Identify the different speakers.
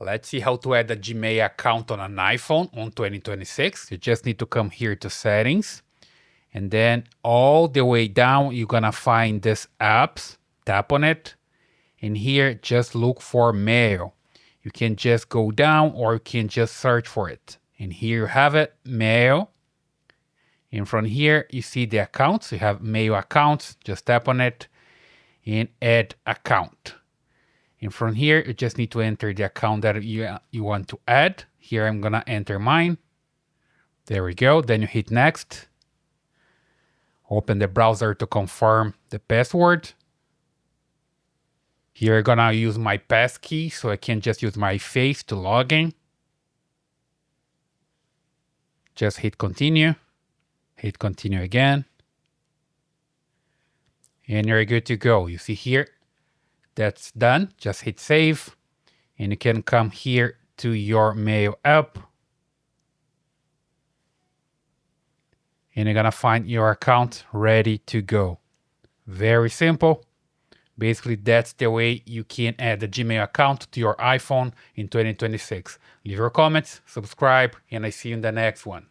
Speaker 1: Let's see how to add a Gmail account on an iPhone on 2026. You just need to come here to settings, and then all the way down, you're gonna find this apps, tap on it, and here just look for mail. You can just go down or you can just search for it. And here you have it, mail. And from here, you see the accounts. You have mail accounts, just tap on it and add account. And from here, you just need to enter the account that you want to add. Here, I'm gonna enter mine. There we go. Then you hit next. Open the browser to confirm the password. Here, I'm gonna use my passkey, so I can just use my face to log in. Just hit continue. Hit continue again. And you're good to go. You see here, that's done. Just hit save. And you can come here to your mail app. And you're gonna find your account ready to go. Very simple. Basically, that's the way you can add a Gmail account to your iPhone in 2026. Leave your comments, subscribe, and I see you in the next one.